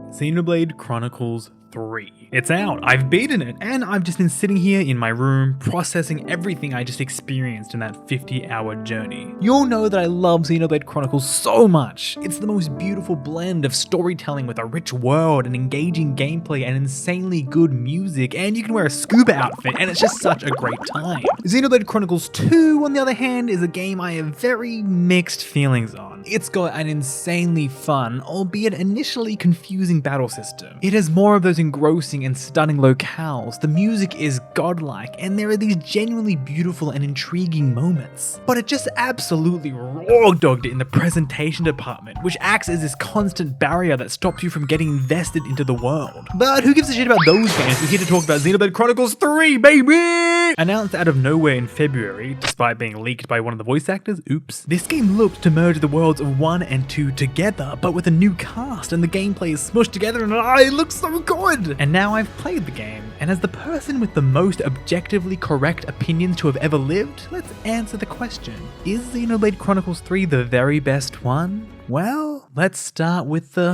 Xenoblade Chronicles 3. It's out, I've beaten it, and I've just been sitting here in my room processing everything I just experienced in that 50-hour journey. You all know that I love Xenoblade Chronicles so much. It's the most beautiful blend of storytelling with a rich world, and engaging gameplay, and insanely good music, and you can wear a scuba outfit, and it's just such a great time. Xenoblade Chronicles 2, on the other hand, is a game I have very mixed feelings on. It's got an insanely fun, albeit initially confusing battle system. It has more of those engrossing and stunning locales, the music is godlike, and there are these genuinely beautiful and intriguing moments. But it just absolutely raw-dogged it in the presentation department, which acts as this constant barrier that stops you from getting invested into the world. But who gives a shit about those games? We're here to talk about Xenoblade Chronicles 3, baby! Announced out of nowhere in February, despite being leaked by one of the voice actors, oops. This game looked to merge the worlds of 1 and 2 together, but with a new cast, and the gameplay is smushed together, and it looks so good! And now I've played the game, and as the person with the most objectively correct opinions to have ever lived, let's answer the question. Is Xenoblade Chronicles 3 the very best one? Well, let's start with the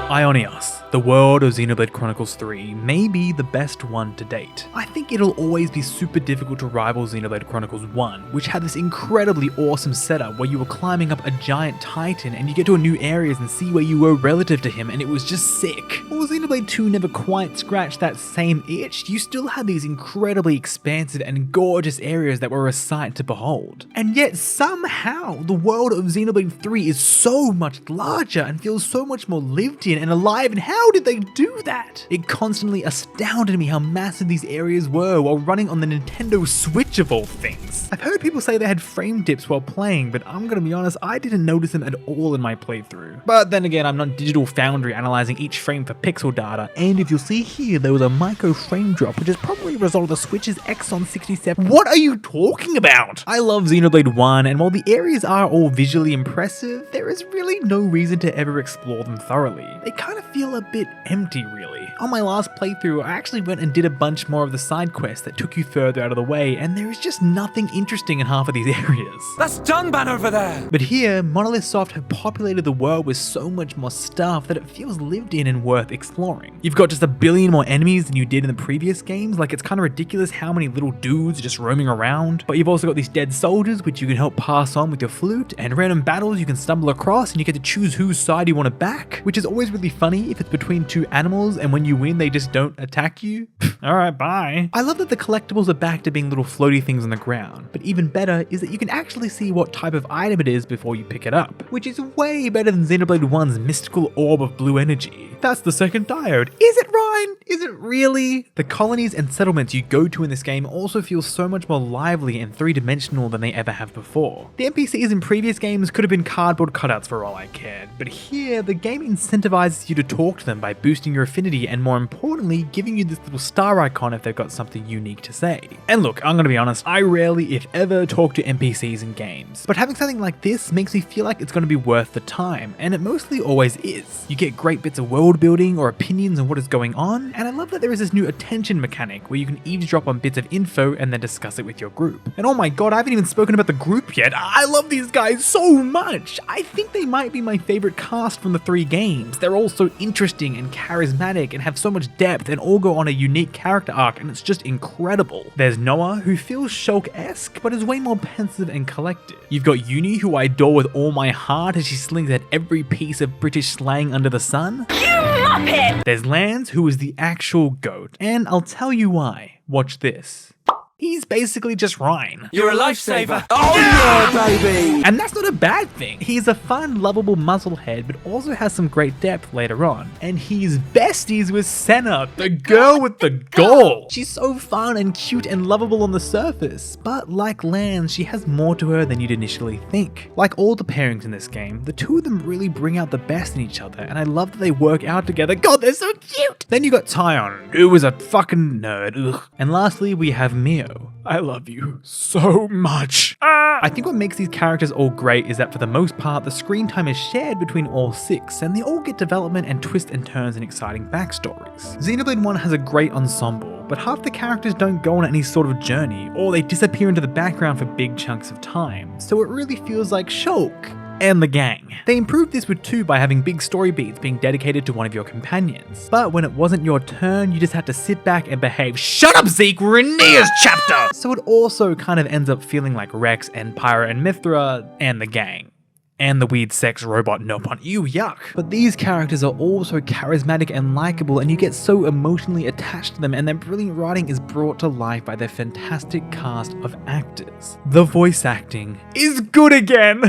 Ionios. The world of Xenoblade Chronicles 3 may be the best one to date. I think it'll always be super difficult to rival Xenoblade Chronicles 1, which had this incredibly awesome setup where you were climbing up a giant titan and you get to new areas and see where you were relative to him, and it was just sick. While Xenoblade 2 never quite scratched that same itch, you still had these incredibly expansive and gorgeous areas that were a sight to behold. And yet somehow the world of Xenoblade 3 is so much larger and feels so much more lived in and alive, and how did they do that? It constantly astounded me how massive these areas were while running on the Nintendo Switch of all things. I've heard people say they had frame dips while playing, but I'm gonna be honest, I didn't notice them at all in my playthrough. But then again, I'm not Digital Foundry analyzing each frame for pixel data, and if you'll see here, there was a micro frame drop, which is probably a result of the Switch's Exon 67. What are you talking about? I love Xenoblade 1, and while the areas are all visually impressive, there is really no reason to ever explore them thoroughly. They kind of feel a bit empty, really. On my last playthrough, I actually went and did a bunch more of the side quests that took you further out of the way, and there is just nothing interesting in half of these areas. That's Dunban over there! But here, Monolith Soft have populated the world with so much more stuff that it feels lived in and worth exploring. You've got just a billion more enemies than you did in the previous games, like it's kind of ridiculous how many little dudes are just roaming around, but you've also got these dead soldiers which you can help pass on with your flute, and random battles you can stumble across, and you get to choose whose side you want to back, which is always really funny if it's between two animals and when you win they just don't attack you. Alright, bye. I love that the collectibles are back to being little floaty things on the ground, but even better is that you can actually see what type of item it is before you pick it up, which is way better than Xenoblade 1's mystical orb of blue energy. That's the second diode. Is it, Ryan? Is it really? The colonies and settlements you go to in this game also feel so much more lively and three-dimensional than they ever have before. The NPCs in previous games could have been cardboard cutouts for all I cared, but here the game incentivizes you to talk to them by boosting your affinity and, more importantly, giving you this little star icon if they've got something unique to say. And look, I'm gonna be honest, I rarely, if ever, talk to NPCs in games, but having something like this makes me feel like it's gonna be worth the time, and it mostly always is. You get great bits of world building or opinions on what is going on, and I love that there is this new attention mechanic where you can eavesdrop on bits of info and then discuss it with your group. And oh my god, I haven't even spoken about the group yet. I love these guys so much. I think they might be my favorite cast from the 3 games. They're all so interesting and charismatic and have so much depth and all go on a unique character arc, and it's just incredible. There's Noah, who feels Shulk-esque but is way more pensive and collected. You've got Uni, who I adore with all my heart as she slings at every piece of British slang under the sun. You muppet! There's Lance, who is the actual GOAT, and I'll tell you why. Watch this. He's basically just Ryan. You're a lifesaver. Oh yeah, baby! And that's not a bad thing. He's a fun, lovable musclehead, but also has some great depth later on. And he's besties with Senna, the girl with the goal. She's so fun and cute and lovable on the surface, but like Lance, she has more to her than you'd initially think. Like all the pairings in this game, the two of them really bring out the best in each other, and I love that they work out together. God, they're so cute! Then you got Tyon, who is a fucking nerd. Ugh. And lastly, we have Mio. I love you so much. I think what makes these characters all great is that for the most part, the screen time is shared between all 6, and they all get development and twists and turns and exciting backstories. Xenoblade 1 has a great ensemble, but half the characters don't go on any sort of journey, or they disappear into the background for big chunks of time, so it really feels like Shulk. and the gang. They improved this with 2 by having big story beats being dedicated to one of your companions. But when it wasn't your turn, you just had to sit back and behave. Shut up, Zeke, we're in Nia's chapter! So it also kind of ends up feeling like Rex and Pyra and Mithra and the gang. And the weird sex robot Nopon. Ew, yuck. But these characters are all so charismatic and likable, and you get so emotionally attached to them, and their brilliant writing is brought to life by their fantastic cast of actors. The voice acting is good again!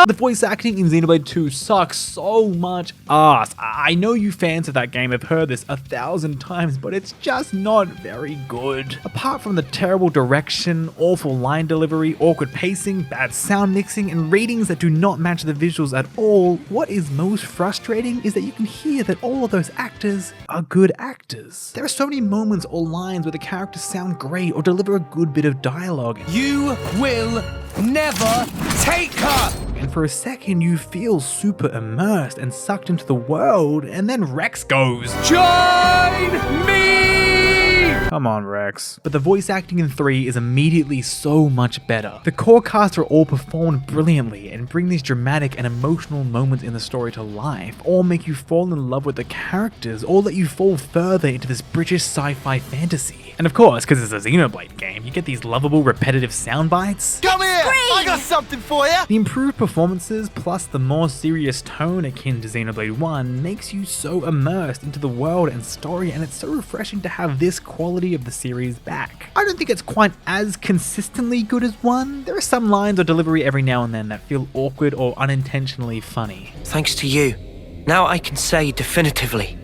The voice acting in Xenoblade 2 sucks so much ass. I know you fans of that game have heard this 1,000 times, but it's just not very good. Apart from the terrible direction, awful line delivery, awkward pacing, bad sound mixing, and ratings that do not match the visuals at all, what is most frustrating is that you can hear that all of those actors are good actors. There are so many moments or lines where the characters sound great or deliver a good bit of dialogue. You will never take her! And for a second you feel super immersed and sucked into the world, and then Rex goes, Join me! Come on, Rex. But the voice acting in 3 is immediately so much better. The core cast are all performed brilliantly and bring these dramatic and emotional moments in the story to life, or make you fall in love with the characters, or let you fall further into this British sci-fi fantasy. And of course, because it's a Xenoblade game, you get these lovable repetitive sound bites. Come here! I got something for you! The improved performances, plus the more serious tone akin to Xenoblade 1, makes you so immersed into the world and story, and it's so refreshing to have this quality of the series back. I don't think it's quite as consistently good as 1. There are some lines or delivery every now and then that feel awkward or unintentionally funny. Thanks to you, now I can say definitively,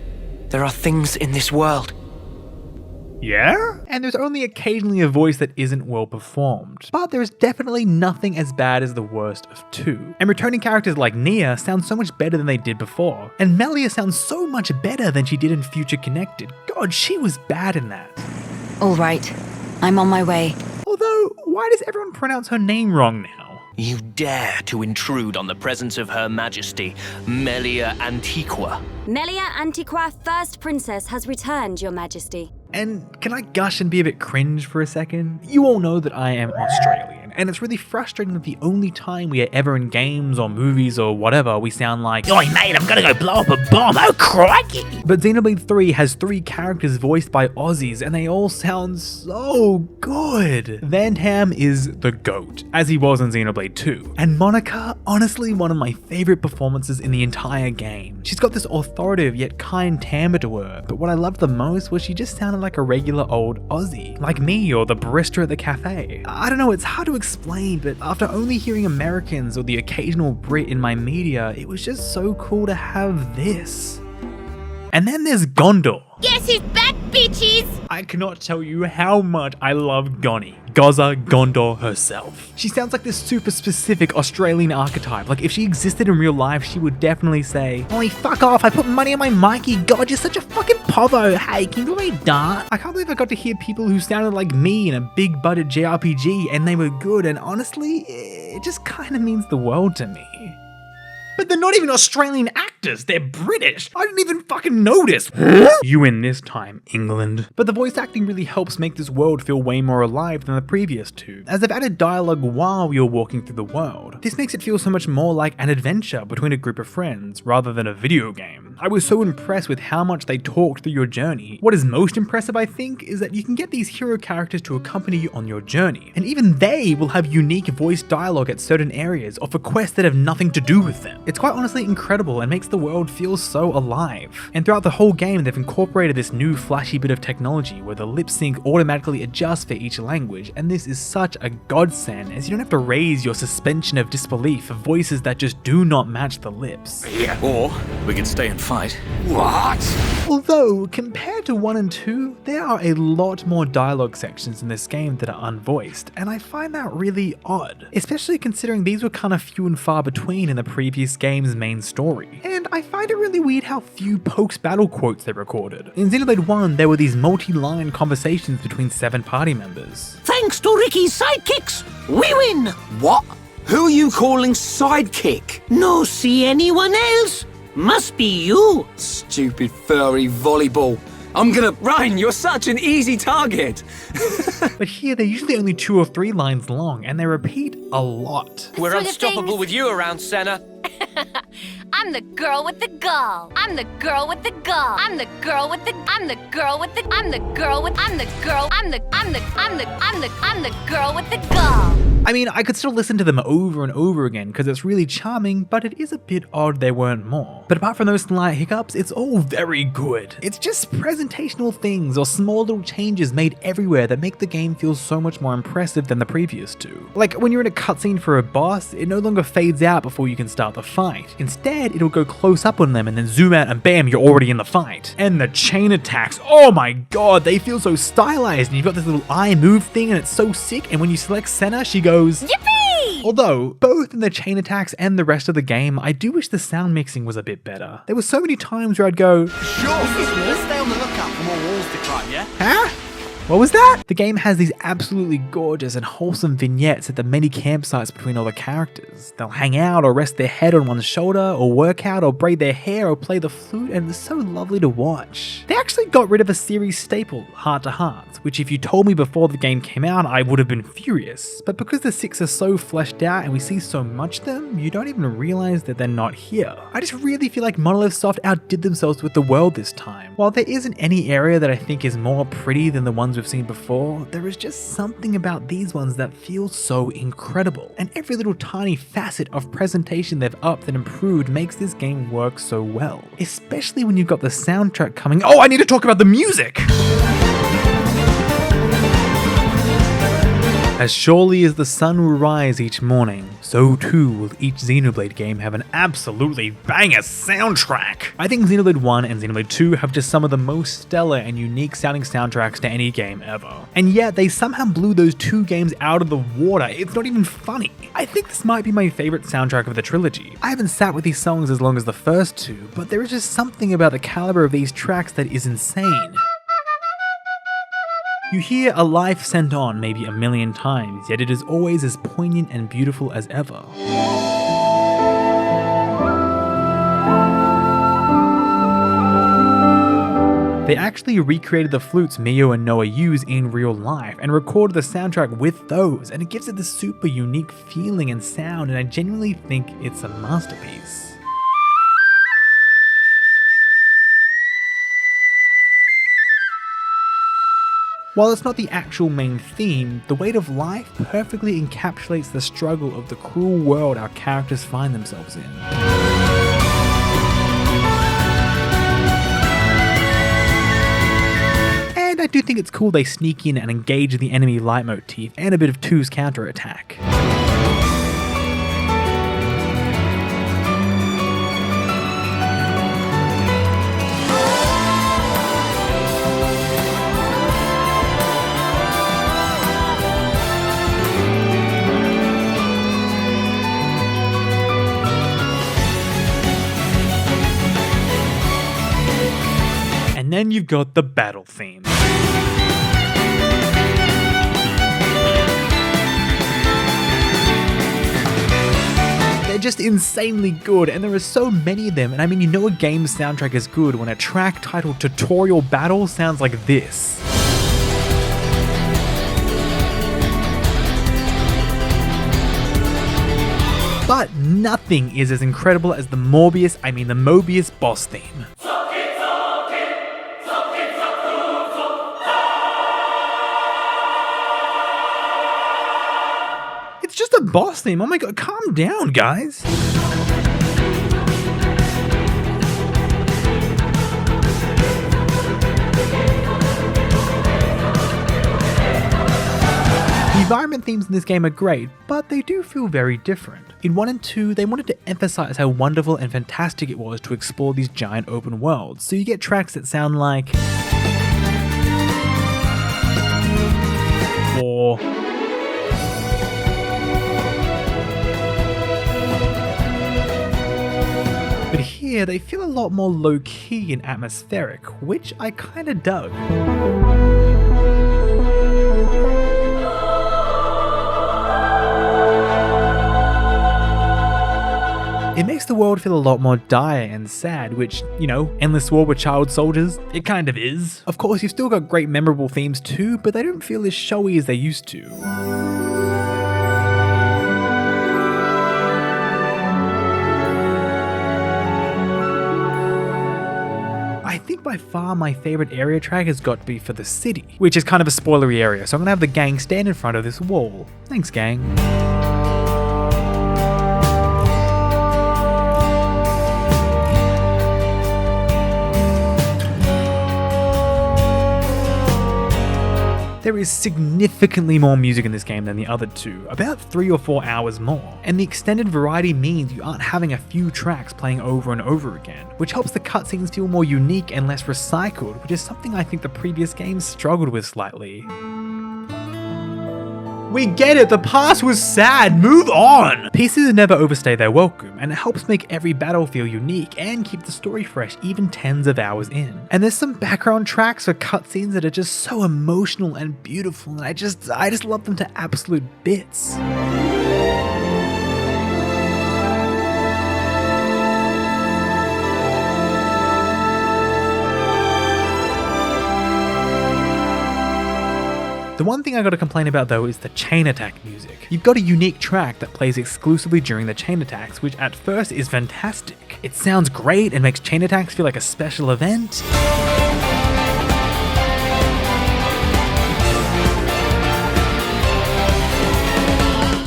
there are things in this world. Yeah? And there's only occasionally a voice that isn't well performed. But there is definitely nothing as bad as the worst of 2. And returning characters like Nia sound so much better than they did before. And Melia sounds so much better than she did in Future Connected. God, she was bad in that. All right, I'm on my way. Although, why does everyone pronounce her name wrong now? You dare to intrude on the presence of Her Majesty, Melia Antiqua. Melia Antiqua, First Princess, has returned, Your Majesty. And can I gush and be a bit cringe for a second? You all know that I am Australian, and it's really frustrating that the only time we are ever in games or movies or whatever, we sound like, "Oi mate, I'm gonna go blow up a bomb, oh crikey!" But Xenoblade 3 has 3 characters voiced by Aussies, and they all sound so good. Van Damme is the GOAT, as he was in Xenoblade 2. And Monica, honestly one of my favorite performances in the entire game. She's got this authoritative yet kind timbre to her, but what I loved the most was she just sounded like a regular old Aussie, like me or the barista at the cafe. I don't know, it's hard to explain, but after only hearing Americans or the occasional Brit in my media, it was just so cool to have this. And then there's Gondor. Guess who's back, bitches? I cannot tell you how much I love Gonnie. Goza Gondor herself. She sounds like this super specific Australian archetype. Like if she existed in real life, she would definitely say, "Oi, fuck off, I put money on my Mikey. God, you're such a fucking povo. Hey, can you play dart?" I can't believe I got to hear people who sounded like me in a big budget JRPG and they were good, and honestly, it just kind of means the world to me. But they're not even Australian actors, they're British. I didn't even fucking notice. You win this time, England. But the voice acting really helps make this world feel way more alive than the previous 2, as they've added dialogue while you're walking through the world. This makes it feel so much more like an adventure between a group of friends, rather than a video game. I was so impressed with how much they talked through your journey. What is most impressive, I think, is that you can get these hero characters to accompany you on your journey, and even they will have unique voice dialogue at certain areas or for quests that have nothing to do with them. It's quite honestly incredible and makes the world feel so alive. And throughout the whole game, they've incorporated this new flashy bit of technology where the lip sync automatically adjusts for each language, and this is such a godsend as you don't have to raise your suspension of disbelief for voices that just do not match the lips. Yeah. Or we can stay and fight. What? Although, compared to 1 and 2, there are a lot more dialogue sections in this game that are unvoiced, and I find that really odd, especially considering these were kind of few and far between in the previous game's main story. And I find it really weird how few post-battle quotes they recorded. In Xenoblade 1, there were these multi-line conversations between 7 party members. Thanks to Ricky's sidekicks, we win! What? Who are you calling sidekick? No see anyone else? Must be you. Stupid furry volleyball. Ryan, you're such an easy target. But here they're usually only 2 or 3 lines long and they repeat a lot. We're Sort of unstoppable things. with you around, Senna. I'm the girl with the gall. I'm the girl with the gall. I'm the girl with the I'm the girl with the I'm the girl with I'm the girl I'm the girl with the gall. I mean, I could still listen to them over and over again because it's really charming, but it is a bit odd they weren't more. But apart from those slight hiccups, it's all very good. It's just presentational things or small little changes made everywhere that make the game feel so much more impressive than the previous two. Like when you're in a cutscene for a boss, it no longer fades out before you can start the fight. Instead, it'll go close up on them and then zoom out and bam, you're already in the fight. And the chain attacks, oh my god, they feel so stylized and you've got this little eye move thing and it's so sick, and when you select Senna, she goes Yippee! Although, both in the chain attacks and the rest of the game, I do wish the sound mixing was a bit better. There were so many times where I'd go, Sure. Let's stay on the lookout for more walls to climb, yeah? huh? What was that? The game has these absolutely gorgeous and wholesome vignettes at the many campsites between all the characters. They'll hang out or rest their head on one's shoulder or work out or braid their hair or play the flute, and it's so lovely to watch. They actually got rid of a series staple, Heart to Heart, which if you told me before the game came out, I would have been furious. But because the 6 are so fleshed out and we see so much of them, you don't even realize that they're not here. I just really feel like Monolith Soft outdid themselves with the world this time. While there isn't any area that I think is more pretty than the ones we've seen before, there is just something about these ones that feels so incredible. And every little tiny facet of presentation they've upped and improved makes this game work so well. Especially when you've got the soundtrack coming. Oh, I need to talk about the music! As surely as the sun will rise each morning, so too will each Xenoblade game have an absolutely banger soundtrack. I think Xenoblade 1 and Xenoblade 2 have just some of the most stellar and unique sounding soundtracks to any game ever. And yet they somehow blew those 2 games out of the water. It's not even funny. I think this might be my favorite soundtrack of the trilogy. I haven't sat with these songs as long as the first 2, but there is just something about the caliber of these tracks that is insane. You hear a life sent on maybe a million times, yet it is always as poignant and beautiful as ever. They actually recreated the flutes Mio and Noah use in real life and recorded the soundtrack with those, and it gives it this super unique feeling and sound, and I genuinely think it's a masterpiece. While it's not the actual main theme, the weight of life perfectly encapsulates the struggle of the cruel world our characters find themselves in. And I do think it's cool they sneak in and engage the enemy leitmotif and a bit of 2's counterattack. And then you've got the battle theme. They're just insanely good, and there are so many of them, and I mean, you know a game's soundtrack is good when a track titled Tutorial Battle sounds like this. But nothing is as incredible as the Mobius boss theme. It's just a boss theme. Oh my god, calm down, guys. The environment themes in this game are great, but they do feel very different. In 1 and 2, they wanted to emphasize how wonderful and fantastic it was to explore these giant open worlds, so you get tracks that sound like... or... But here, they feel a lot more low-key and atmospheric, which I kinda dug. It makes the world feel a lot more dire and sad, which, you know, endless war with child soldiers, it kind of is. Of course, you've still got great memorable themes too, but they don't feel as showy as they used to. I think by far my favorite area track has got to be for the city, which is kind of a spoilery area, so I'm gonna have the gang stand in front of this wall. Thanks, gang. There is significantly more music in this game than the other two, about 3 or 4 hours more, and the extended variety means you aren't having a few tracks playing over and over again, which helps the cutscenes feel more unique and less recycled, which is something I think the previous games struggled with slightly. We get it, the past was sad, move on! Pieces never overstay their welcome, and it helps make every battle feel unique and keep the story fresh even tens of hours in. And there's some background tracks for cutscenes that are just so emotional and beautiful, and I just love them to absolute bits. The one thing I gotta complain about though is the chain attack music. You've got a unique track that plays exclusively during the chain attacks, which at first is fantastic. It sounds great and makes chain attacks feel like a special event.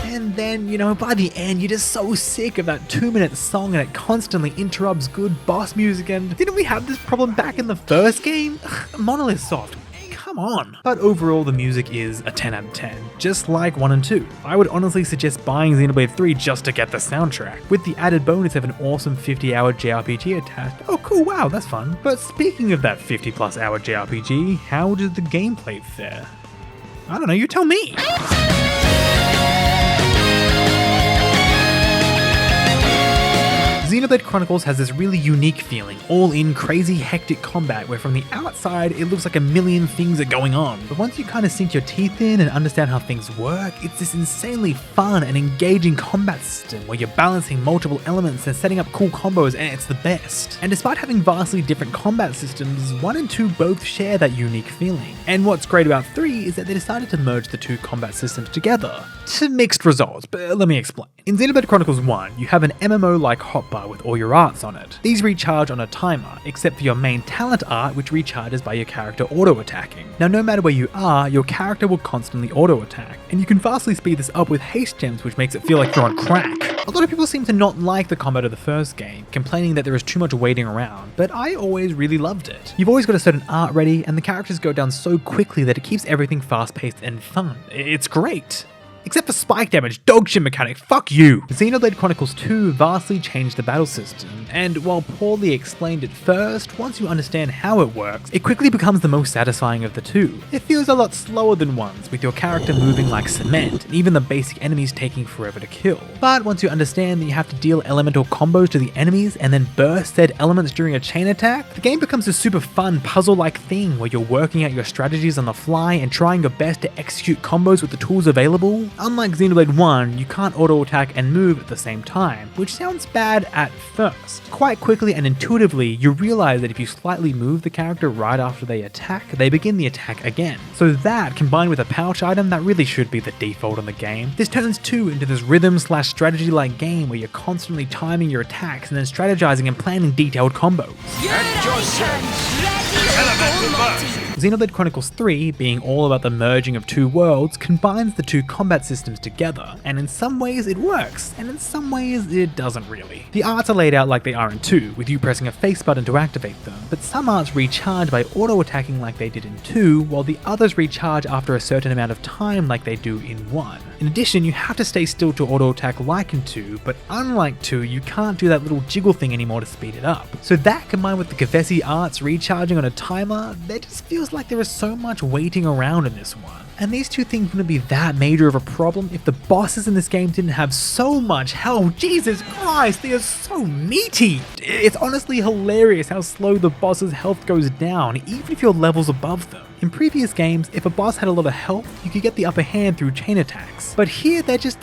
And then, you know, by the end you're just so sick of that 2-minute song and it constantly interrupts good boss music, and didn't we have this problem back in the first game? Monolith Soft. Come on. But overall the music is a 10 out of 10, just like 1 and 2. I would honestly suggest buying Xenoblade 3 just to get the soundtrack, with the added bonus of an awesome 50-hour JRPG attached. Oh cool, wow, that's fun. But speaking of that 50+ hour JRPG, how did the gameplay fare? I don't know, you tell me. Xenoblade Chronicles has this really unique feeling, all in crazy hectic combat where from the outside it looks like a million things are going on, but once you kind of sink your teeth in and understand how things work, it's this insanely fun and engaging combat system where you're balancing multiple elements and setting up cool combos, and it's the best. And despite having vastly different combat systems, 1 and 2 both share that unique feeling. And what's great about 3 is that they decided to merge the two combat systems together. To mixed results, but let me explain. In Xenoblade Chronicles 1, you have an MMO-like hotbar with all your arts on it. These recharge on a timer, except for your main talent art, which recharges by your character auto-attacking. Now no matter where you are, your character will constantly auto-attack, and you can vastly speed this up with haste gems, which makes it feel like you're on crack. A lot of people seem to not like the combat of the first game, complaining that there is too much waiting around, but I always really loved it. You've always got a certain art ready, and the characters go down so quickly that it keeps everything fast-paced and fun. It's great. Except for spike damage, dog shit mechanic, fuck you! Xenoblade Chronicles 2 vastly changed the battle system, and while poorly explained at first, once you understand how it works, it quickly becomes the most satisfying of the two. It feels a lot slower than one's, with your character moving like cement, and even the basic enemies taking forever to kill. But once you understand that you have to deal elemental combos to the enemies and then burst said elements during a chain attack, the game becomes a super fun puzzle-like thing where you're working out your strategies on the fly and trying your best to execute combos with the tools available. Unlike Xenoblade 1, you can't auto-attack and move at the same time, which sounds bad at first. Quite quickly and intuitively, you realize that if you slightly move the character right after they attack, they begin the attack again. So that, combined with a pouch item that really should be the default in the game, this turns 2 into this rhythm/strategy-like game where you're constantly timing your attacks and then strategizing and planning detailed combos. Xenoblade Chronicles 3, being all about the merging of two worlds, combines the two combat systems together, and in some ways it works, and in some ways it doesn't really. The arts are laid out like they are in 2, with you pressing a face button to activate them, but some arts recharge by auto-attacking like they did in 2, while the others recharge after a certain amount of time like they do in 1. In addition, you have to stay still to auto-attack like in 2, but unlike 2, you can't do that little jiggle thing anymore to speed it up. So that combined with the Kavesi arts recharging on a timer, there just feels like there is so much waiting around in this one. And these two things wouldn't be that major of a problem if the bosses in this game didn't have so much health. Jesus Christ, they are so meaty! It's honestly hilarious how slow the boss's health goes down, even if you're levels above them. In previous games, if a boss had a lot of health, you could get the upper hand through chain attacks. But here, they're just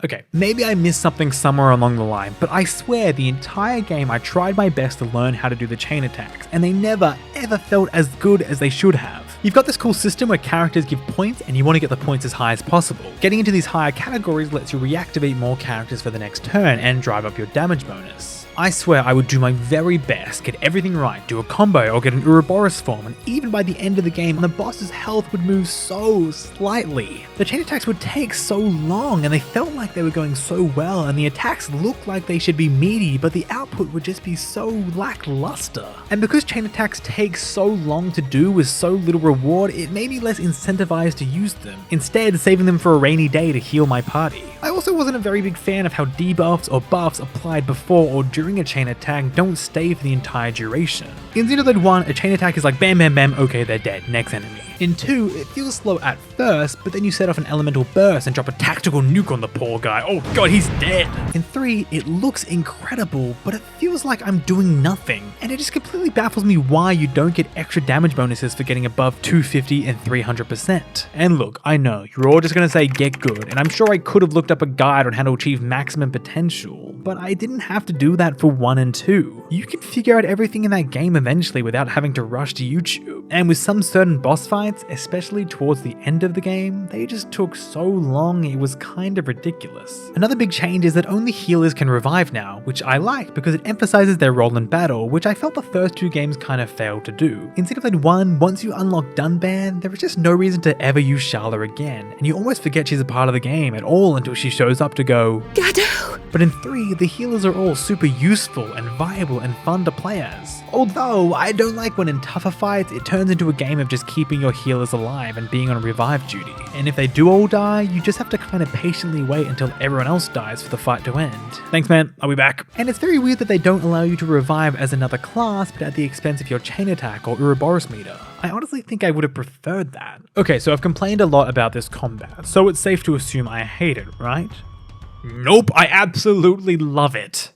Okay, maybe I missed something somewhere along the line, but I swear the entire game I tried my best to learn how to do the chain attacks, and they never ever felt as good as they should have. You've got this cool system where characters give points and you want to get the points as high as possible. Getting into these higher categories lets you reactivate more characters for the next turn and drive up your damage bonus. I swear I would do my very best, get everything right, do a combo or get an Ouroboros form, and even by the end of the game the boss's health would move so slightly. The chain attacks would take so long and they felt like they were going so well, and the attacks looked like they should be meaty, but the output would just be so lackluster. And because chain attacks take so long to do with so little reward, it made me less incentivized to use them, instead saving them for a rainy day to heal my party. I also wasn't a very big fan of how debuffs or buffs applied before or during a chain attack don't stay for the entire duration. In Xenoblade 1, a chain attack is like bam bam bam, okay they're dead, next enemy. In 2, it feels slow at first, but then you set off an elemental burst and drop a tactical nuke on the poor guy. Oh god, he's dead! In 3, it looks incredible, but it feels like I'm doing nothing. And it just completely baffles me why you don't get extra damage bonuses for getting above 250 and 300%. And look, I know, you're all just gonna say get good, and I'm sure I could have looked up a guide on how to achieve maximum potential, but I didn't have to do that for 1 and 2. You can figure out everything in that game eventually without having to rush to YouTube. And with some certain boss fights, especially towards the end of the game, they just took so long it was kind of ridiculous. Another big change is that only healers can revive now, which I like because it emphasizes their role in battle, which I felt the first 2 games kind of failed to do. In Xenoblade 1, once you unlock Dunban, there is just no reason to ever use Sharla again, and you almost forget she's a part of the game at all until she shows up to go Gado! But in 3, the healers are all super useful and viable and fun to play as. Although, I don't like when in tougher fights it turns into a game of just keeping your healers alive and being on revive duty. And if they do all die, you just have to kind of patiently wait until everyone else dies for the fight to end. Thanks man, I'll be back. And it's very weird that they don't allow you to revive as another class but at the expense of your chain attack or Ouroboros meter. I honestly think I would have preferred that. Okay, so I've complained a lot about this combat, so it's safe to assume I hate it, right? Nope, I absolutely love it.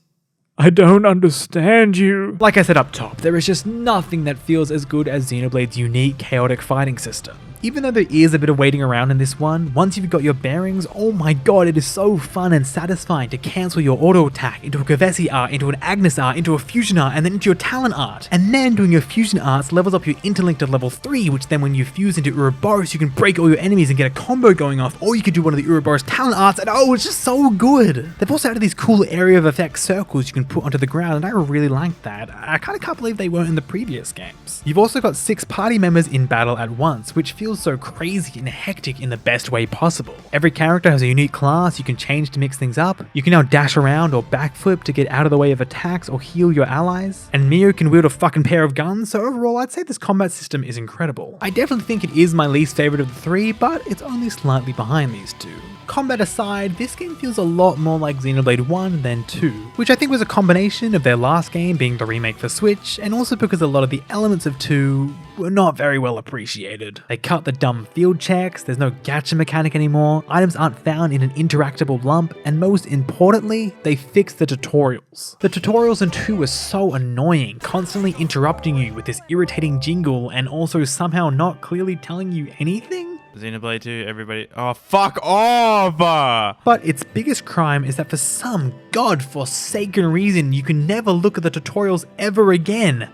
I don't understand you. Like I said up top, there is just nothing that feels as good as Xenoblade's unique chaotic fighting system. Even though there is a bit of waiting around in this one, once you've got your bearings, oh my god, it is so fun and satisfying to cancel your auto attack into a Kavesi art, into an Agnes art, into a fusion art, and then into your talent art. And then doing your fusion arts levels up your interlink to level 3, which then when you fuse into Ouroboros, you can break all your enemies and get a combo going off, or you could do one of the Ouroboros talent arts, and oh, it's just so good. They've also added these cool area of effect circles you can put onto the ground, and I really like that. I kind of can't believe they weren't in the previous games. You've also got 6 party members in battle at once, which feels so crazy and hectic in the best way possible. Every character has a unique class you can change to mix things up. You can now dash around or backflip to get out of the way of attacks or heal your allies. And Mio can wield a fucking pair of guns, so overall I'd say this combat system is incredible. I definitely think it is my least favorite of the 3, but it's only slightly behind these 2. Combat aside, this game feels a lot more like Xenoblade 1 than 2, which I think was a combination of their last game being the remake for Switch, and also because a lot of the elements of 2 were not very well appreciated. They cut the dumb field checks, there's no gacha mechanic anymore, items aren't found in an interactable lump, and most importantly, they fixed the tutorials. The tutorials in 2 were so annoying, constantly interrupting you with this irritating jingle and also somehow not clearly telling you anything. Xenoblade 2, everybody. Oh, fuck off! But its biggest crime is that for some god-forsaken reason, you can never look at the tutorials ever again.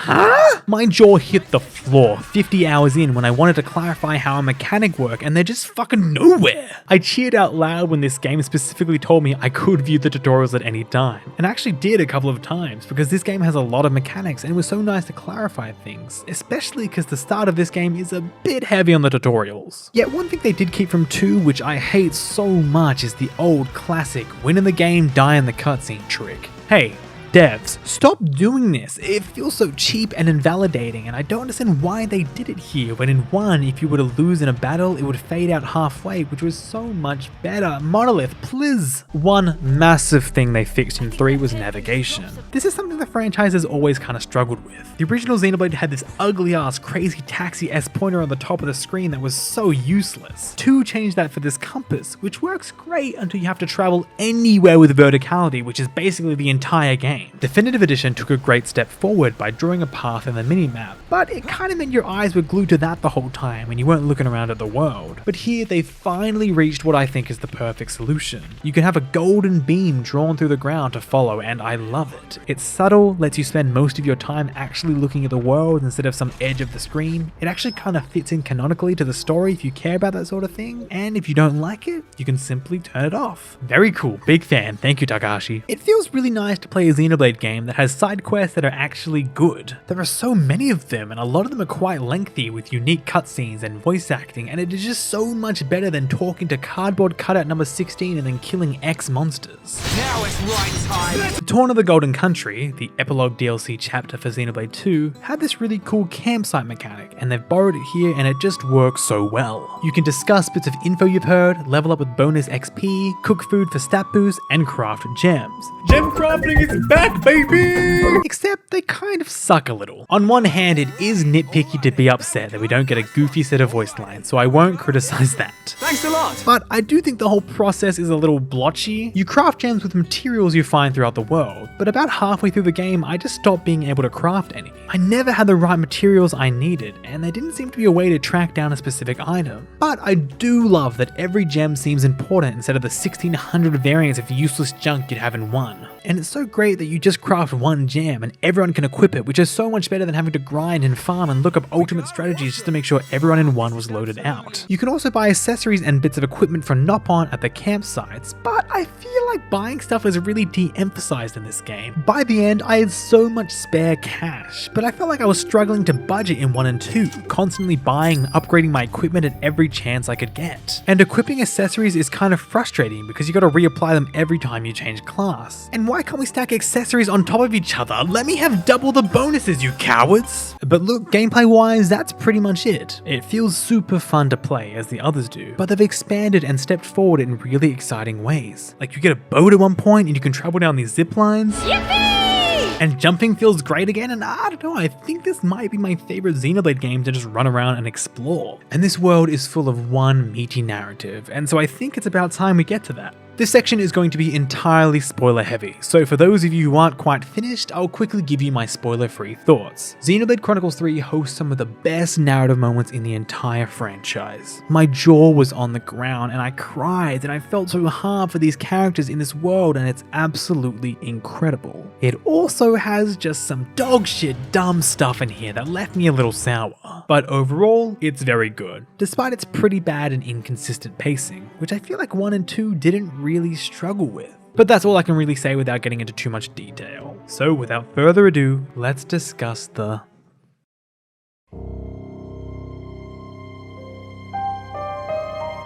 Huh? My jaw hit the floor 50 hours in when I wanted to clarify how a mechanic worked and they're just fucking nowhere. I cheered out loud when this game specifically told me I could view the tutorials at any time. And I actually did a couple of times because this game has a lot of mechanics and it was so nice to clarify things, especially because the start of this game is a bit heavy on the tutorials. Yet one thing they did keep from 2, which I hate so much, is the old classic win in the game, die in the cutscene trick. Hey, devs, stop doing this. It feels so cheap and invalidating, and I don't understand why they did it here when in 1, if you were to lose in a battle, it would fade out halfway, which was so much better. Monolith, please. One massive thing they fixed in 3 was navigation. This is something the franchise has always kind of struggled with. The original Xenoblade had this ugly ass crazy taxi S pointer on the top of the screen that was so useless. 2 changed that for this compass, which works great until you have to travel anywhere with verticality, which is basically the entire game. game. Definitive Edition took a great step forward by drawing a path in the minimap, but it kind of meant your eyes were glued to that the whole time and you weren't looking around at the world. But here they finally reached what I think is the perfect solution. You can have a golden beam drawn through the ground to follow, and I love it. It's subtle, lets you spend most of your time actually looking at the world instead of some edge of the screen. It actually kind of fits in canonically to the story if you care about that sort of thing, and if you don't like it, you can simply turn it off. Very cool, big fan, thank you Takahashi. It feels really nice to play a Xenoblade game that has side quests that are actually good. There are so many of them, and a lot of them are quite lengthy with unique cutscenes and voice acting, and it is just so much better than talking to cardboard cutout number 16 and then killing X monsters. Now it's right time. Torn of the Golden Country, the epilogue DLC chapter for Xenoblade 2, had this really cool campsite mechanic, and they've borrowed it here and it just works so well. You can discuss bits of info you've heard, level up with bonus XP, cook food for stat boosts, and craft gems. Gem crafting is back, baby! Except they kind of suck a little. On one hand, it is nitpicky to be upset that we don't get a goofy set of voice lines, so I won't criticize that. Thanks a lot. But I do think the whole process is a little blotchy. You craft gems with materials you find throughout the world, but about halfway through the game, I just stopped being able to craft any. I never had the right materials I needed, and there didn't seem to be a way to track down a specific item. But I do love that every gem seems important instead of the 1600 variants of useless junk you'd have in one. And it's so great that you just craft one gem and everyone can equip it, which is so much better than having to grind and farm and look up ultimate strategies just to make sure everyone in one was loaded out. You can also buy accessories and bits of equipment from Nopon at the campsites, but I feel like buying stuff is really de-emphasized in this game. By the end, I had so much spare cash, but I felt like I was struggling to budget in 1 and 2, constantly buying and upgrading my equipment at every chance I could get. And equipping accessories is kind of frustrating because you gotta reapply them every time you change class. And why can't we stack accessories on top of each other? Let me have double the bonuses, you cowards! But look, gameplay wise, that's pretty much it. It feels super fun to play, as the others do, but they've expanded and stepped forward in really exciting ways. Like you get a boat at one point and you can travel down these zip lines. And jumping feels great again, and I don't know, I think this might be my favorite Xenoblade game to just run around and explore. And this world is full of one meaty narrative, and so I think it's about time we get to that. This section is going to be entirely spoiler heavy, so for those of you who aren't quite finished, I'll quickly give you my spoiler-free thoughts. Xenoblade Chronicles 3 hosts some of the best narrative moments in the entire franchise. My jaw was on the ground and I cried and I felt so hard for these characters in this world, and it's absolutely incredible. It also has just some dog shit dumb stuff in here that left me a little sour. But overall, it's very good, despite its pretty bad and inconsistent pacing, which I feel like 1 and 2 didn't really struggle with. But that's all I can really say without getting into too much detail. So without further ado, let's discuss the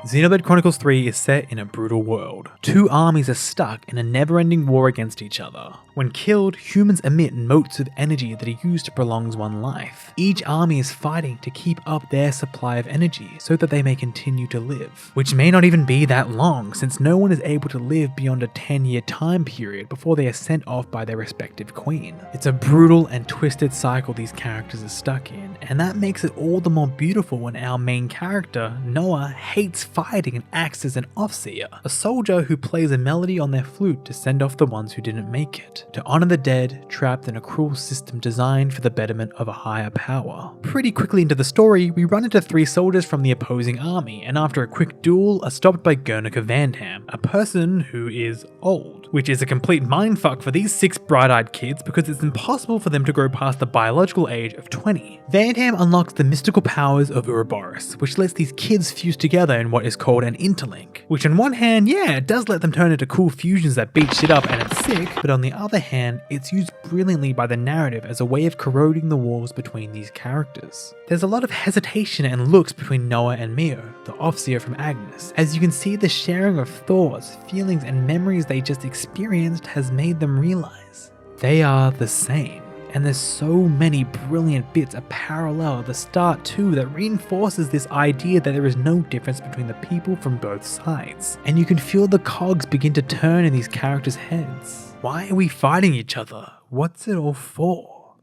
Xenoblade Chronicles 3 is set in a brutal world. Two armies are stuck in a never-ending war against each other. When killed, humans emit motes of energy that are used to prolong one's life. Each army is fighting to keep up their supply of energy so that they may continue to live, which may not even be that long, since no one is able to live beyond a 10-year time period before they are sent off by their respective queen. It's a brutal and twisted cycle these characters are stuck in, and that makes it all the more beautiful when our main character, Noah, hates fighting and acts as an offseer, a soldier who plays a melody on their flute to send off the ones who didn't make it, to honor the dead trapped in a cruel system designed for the betterment of a higher power. Pretty quickly into the story, we run into 3 soldiers from the opposing army, and after a quick duel are stopped by Guernica Vandham, a person who is old, which is a complete mindfuck for these 6 bright-eyed kids because it's impossible for them to grow past the biological age of 20. Vandham unlocks the mystical powers of Ouroboros, which lets these kids fuse together in what is called an interlink, which on one hand, yeah, it does let them turn into cool fusions that beat shit up and it's sick, but on the other hand, it's used brilliantly by the narrative as a way of corroding the walls between these characters. There's a lot of hesitation and looks between Noah and Mio, the offseer from Agnes, as you can see the sharing of thoughts, feelings and memories they just experienced has made them realize they are the same. And there's so many brilliant bits of parallel at the start too that reinforces this idea that there is no difference between the people from both sides. And you can feel the cogs begin to turn in these characters' heads. Why are we fighting each other? What's it all for?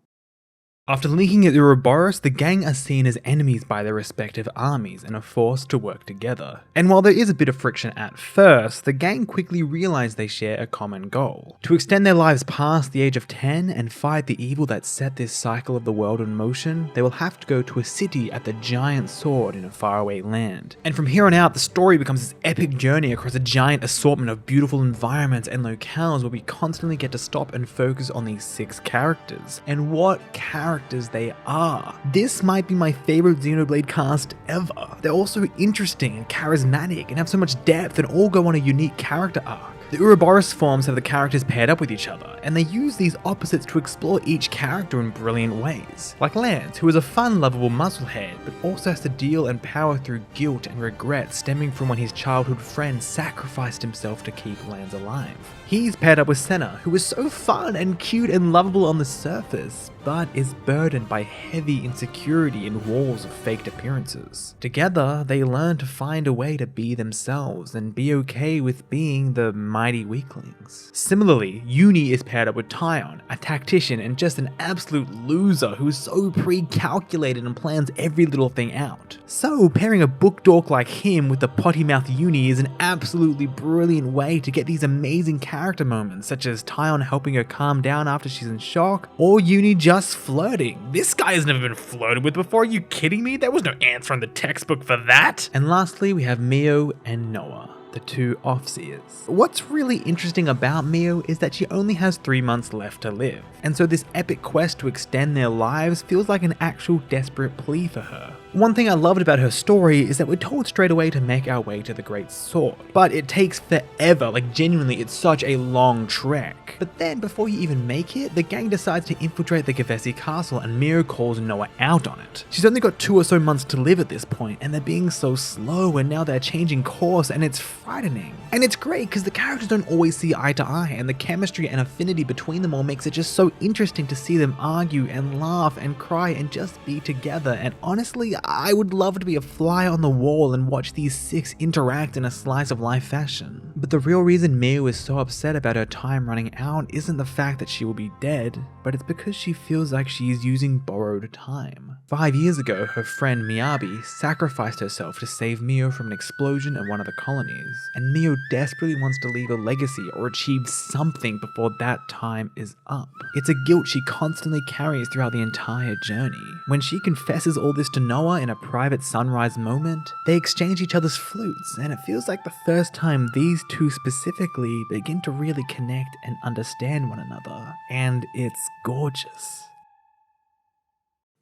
After linking at Ouroboros, the gang are seen as enemies by their respective armies and are forced to work together. And while there is a bit of friction at first, the gang quickly realize they share a common goal: to extend their lives past the age of 10 and fight the evil that set this cycle of the world in motion. They will have to go to a city at the giant sword in a faraway land. And from here on out, the story becomes this epic journey across a giant assortment of beautiful environments and locales where we constantly get to stop and focus on these 6 characters. And what characters they are. This might be my favorite Xenoblade cast ever. They're also interesting and charismatic and have so much depth and all go on a unique character arc. The Ouroboros forms have the characters paired up with each other, and they use these opposites to explore each character in brilliant ways. Like Lance, who is a fun, lovable musclehead, but also has to deal and power through guilt and regret stemming from when his childhood friend sacrificed himself to keep Lance alive. He's paired up with Senna, who is so fun and cute and lovable on the surface, but is burdened by heavy insecurity and walls of faked appearances. Together, they learn to find a way to be themselves and be okay with being the mighty weaklings. Similarly, Uni is paired up with Tyon, a tactician and just an absolute loser who is so pre-calculated and plans every little thing out. So, pairing a book dork like him with the potty-mouthed Uni is an absolutely brilliant way to get these amazing character moments, such as Tyon helping her calm down after she's in shock, or Uni just flirting. This guy has never been flirted with before, are you kidding me? There was no answer in the textbook for that! And lastly, we have Mio and Noah, the 2 Offseers. What's really interesting about Mio is that she only has 3 months left to live, and so this epic quest to extend their lives feels like an actual desperate plea for her. One thing I loved about her story is that we're told straight away to make our way to the Great Sword, but it takes forever, like genuinely it's such a long trek. But then before you even make it, the gang decides to infiltrate the Gavesi castle and Mio calls Noah out on it. She's only got 2 or so months to live at this point, and they're being so slow and now they're changing course and it's frightening. And it's great because the characters don't always see eye to eye, and the chemistry and affinity between them all makes it just so interesting to see them argue and laugh and cry and just be together. And honestly, I would love to be a fly on the wall and watch these 6 interact in a slice of life fashion. But the real reason Mio is so upset about her time running out isn't the fact that she will be dead, but it's because she feels like she is using borrowed time. 5 years ago, her friend Miyabi sacrificed herself to save Mio from an explosion at one of the colonies, and Mio desperately wants to leave a legacy or achieve something before that time is up. It's a guilt she constantly carries throughout the entire journey. When she confesses all this to Noah in a private sunrise moment, they exchange each other's flutes, and it feels like the first time these 2 specifically begin to really connect and understand one another, and it's gorgeous.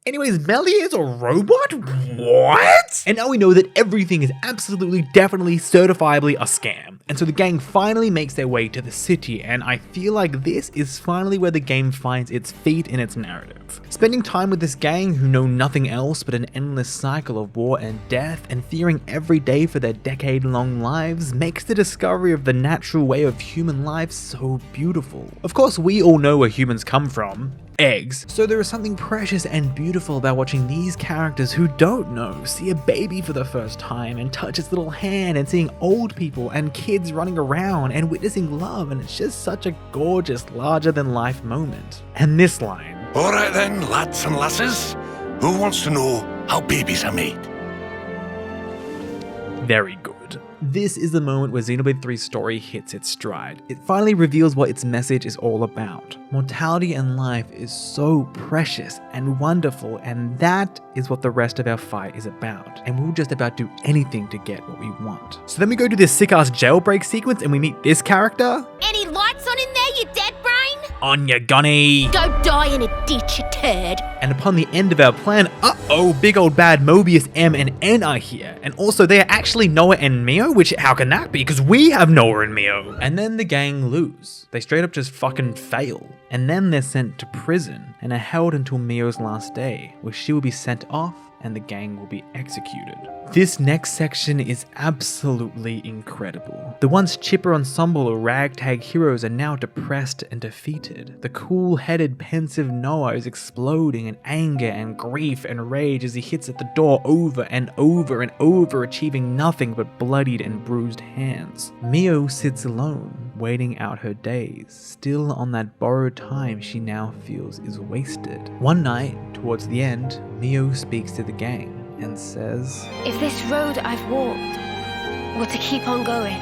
Anyways, Melia is a robot? What? And now we know that everything is absolutely, definitely, certifiably a scam. And so the gang finally makes their way to the city, and I feel like this is finally where the game finds its feet in its narrative. Spending time with this gang who know nothing else but an endless cycle of war and death, and fearing every day for their decade-long lives, makes the discovery of the natural way of human life so beautiful. Of course, we all know where humans come from. Eggs. So there is something precious and beautiful about watching these characters who don't know see a baby for the first time and touch its little hand, and seeing old people and kids running around and witnessing love, and it's just such a gorgeous, larger than life moment. And this line. Alright then, lads and lasses. Who wants to know how babies are made? Very good. This is the moment where Xenoblade 3's story hits its stride. It finally reveals what its message is all about. Mortality and life is so precious and wonderful, and that is what the rest of our fight is about. And we'll just about do anything to get what we want. So then we go to this sick-ass jailbreak sequence and we meet this character. Any lights on in there, you dead brain? On ya, Gunny! Go die in a ditch, you turd. And upon the end of our plan, uh-oh, big old bad Mobius, M, and N are here. And also, they are actually Noah and Mio, which, how can that be? Because we have Noah and Mio. And then the gang lose. They straight up just fucking fail. And then they're sent to prison and are held until Mio's last day, where she will be sent off and the gang will be executed. This next section is absolutely incredible. The once chipper ensemble of ragtag heroes are now depressed and defeated. The cool-headed, pensive Noah is exploding in anger and grief and rage as he hits at the door over and over and over, achieving nothing but bloodied and bruised hands. Mio sits alone, waiting out her days, still on that borrowed time she now feels is wasted. One night, towards the end, Mio speaks to the gang and says, "If this road I've walked were to keep on going,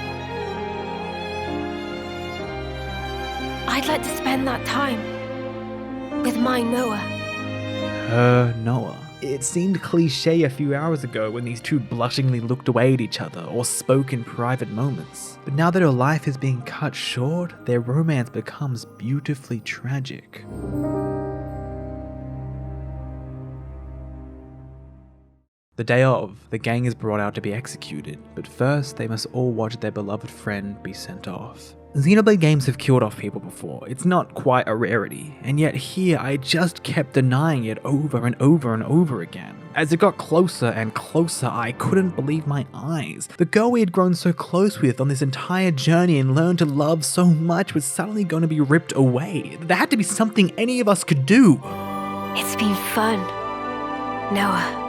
I'd like to spend that time with my Noah." Her Noah. It seemed cliche a few hours ago when these two blushingly looked away at each other or spoke in private moments. But now that her life is being cut short, their romance becomes beautifully tragic. The day of, the gang is brought out to be executed, but first they must all watch their beloved friend be sent off. Xenoblade games have killed off people before, it's not quite a rarity, and yet here I just kept denying it over and over and over again. As it got closer and closer, I couldn't believe my eyes. The girl we had grown so close with on this entire journey and learned to love so much was suddenly going to be ripped away. There had to be something any of us could do. It's been fun, Noah.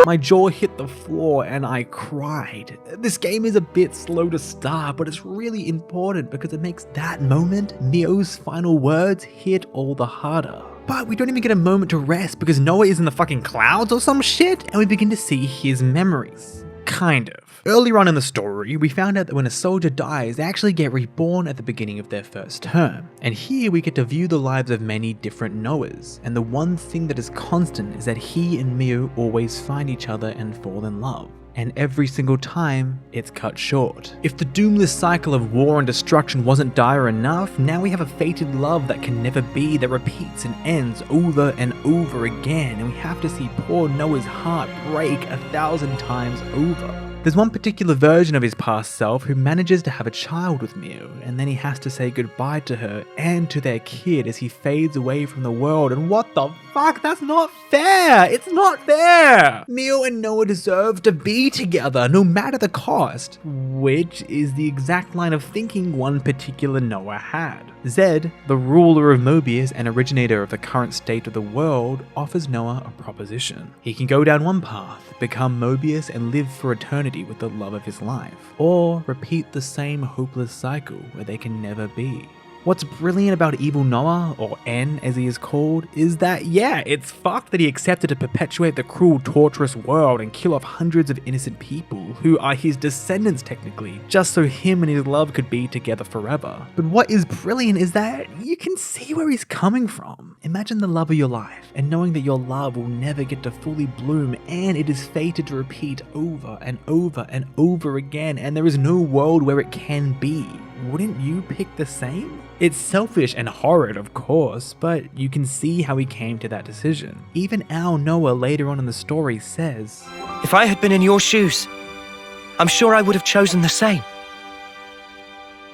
My jaw hit the floor and I cried. This game is a bit slow to start, but it's really important because it makes that moment, Mio's final words, hit all the harder. But we don't even get a moment to rest because Noah is in the fucking clouds or some shit, and we begin to see his memories. Kind of. Earlier on in the story, we found out that when a soldier dies, they actually get reborn at the beginning of their first term. And here we get to view the lives of many different Noahs, and the one thing that is constant is that he and Mio always find each other and fall in love. And every single time, it's cut short. If the doomless cycle of war and destruction wasn't dire enough, now we have a fated love that can never be, that repeats and ends over and over again, and we have to see poor Noah's heart break 1,000 times over. There's one particular version of his past self who manages to have a child with Mio, and then he has to say goodbye to her and to their kid as he fades away from the world, and what the fuck? That's not fair! It's not fair! Mio and Noah deserve to be together, no matter the cost. Which is the exact line of thinking one particular Noah had. Zed, the ruler of Mobius and originator of the current state of the world, offers Noah a proposition. He can go down one path, become Mobius and live for eternity with the love of his life, or repeat the same hopeless cycle where they can never be. What's brilliant about Evil Noah, or N as he is called, is that yeah, it's fucked that he accepted to perpetuate the cruel, torturous world and kill off hundreds of innocent people, who are his descendants technically, just so him and his love could be together forever. But what is brilliant is that you can see where he's coming from. Imagine the love of your life, and knowing that your love will never get to fully bloom, and it is fated to repeat over and over and over again, and there is no world where it can be. Wouldn't you pick the same? It's selfish and horrid, of course, but you can see how he came to that decision. Even our Noah later on in the story says, If I had been in your shoes, I'm sure I would have chosen the same.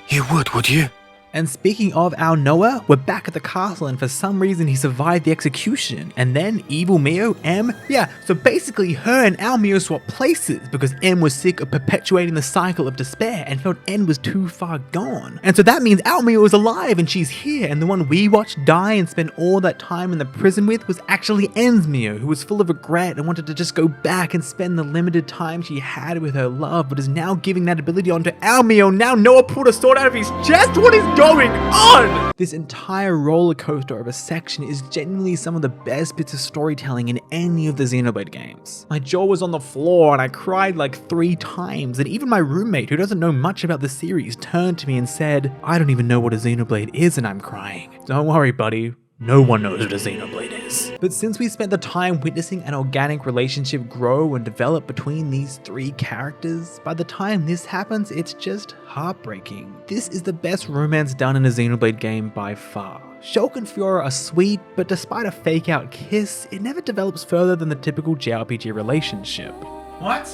You would you? And speaking of our Noah, we're back at the castle and for some reason he survived the execution. And then evil Mio, M, yeah, so basically her and our Mio swapped places because M was sick of perpetuating the cycle of despair and felt N was too far gone. And so that means our Mio is alive and she's here, and the one we watched die and spend all that time in the prison with was actually N's Mio, who was full of regret and wanted to just go back and spend the limited time she had with her love, but is now giving that ability onto our Mio. Now Noah pulled a sword out of his chest? What is going on? This entire roller coaster of a section is genuinely some of the best bits of storytelling in any of the Xenoblade games. My jaw was on the floor and I cried like 3 times, and even my roommate, who doesn't know much about the series, turned to me and said, I don't even know what a Xenoblade is and I'm crying. Don't worry, buddy. No one knows what a Xenoblade is. But since we spent the time witnessing an organic relationship grow and develop between these 3 characters, by the time this happens, it's just heartbreaking. This is the best romance done in a Xenoblade game by far. Shulk and Fiora are sweet, but despite a fake-out kiss, it never develops further than the typical JRPG relationship. What?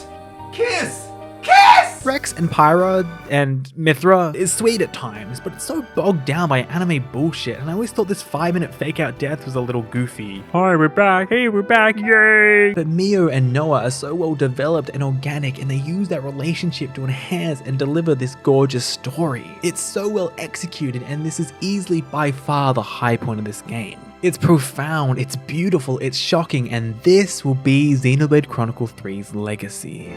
Kiss! Kiss! Rex and Pyra and Mithra is sweet at times, but it's so bogged down by anime bullshit, and I always thought this 5-minute fake out death was a little goofy. Hi, we're back, hey, we're back, yay! But Mio and Noah are so well developed and organic, and they use that relationship to enhance and deliver this gorgeous story. It's so well executed, and this is easily by far the high point of this game. It's profound, it's beautiful, it's shocking, and this will be Xenoblade Chronicles 3's legacy.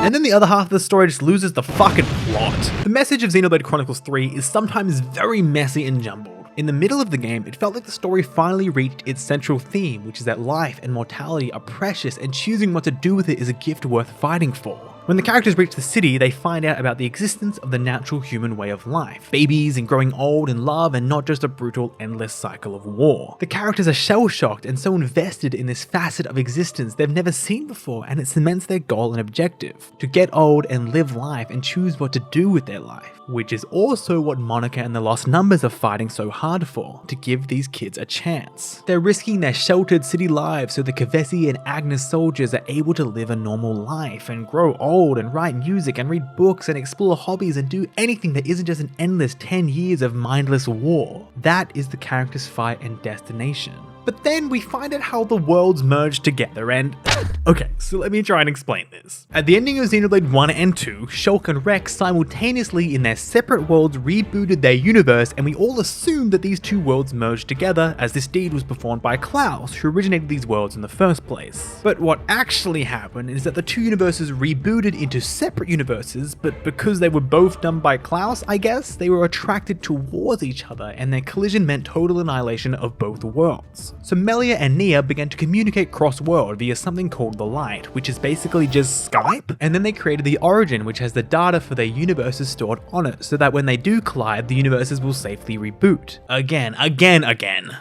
And then the other half of the story just loses the fucking plot. The message of Xenoblade Chronicles 3 is sometimes very messy and jumbled. In the middle of the game, it felt like the story finally reached its central theme, which is that life and mortality are precious and choosing what to do with it is a gift worth fighting for. When the characters reach the city, they find out about the existence of the natural human way of life. Babies and growing old and love, and not just a brutal, endless cycle of war. The characters are shell-shocked and so invested in this facet of existence they've never seen before, and it cements their goal and objective. To get old and live life and choose what to do with their life. Which is also what Monica and the Lost Numbers are fighting so hard for, to give these kids a chance. They're risking their sheltered city lives so the Kavesi and Agnes soldiers are able to live a normal life and grow old and write music and read books and explore hobbies and do anything that isn't just an endless 10 years of mindless war. That is the character's fight and destination. But then we find out how the worlds merge together and... Okay, so let me try and explain this. At the ending of Xenoblade 1 and 2, Shulk and Rex simultaneously in their separate worlds rebooted their universe, and we all assumed that these two worlds merged together as this deed was performed by Klaus, who originated these worlds in the first place. But what actually happened is that the two universes rebooted into separate universes, but because they were both done by Klaus, I guess, they were attracted towards each other, and their collision meant total annihilation of both worlds. So Melia and Nia began to communicate cross-world via something called the Light, which is basically just Skype, and then they created the Origin, which has the data for their universes stored on it, so that when they do collide, the universes will safely reboot. Again.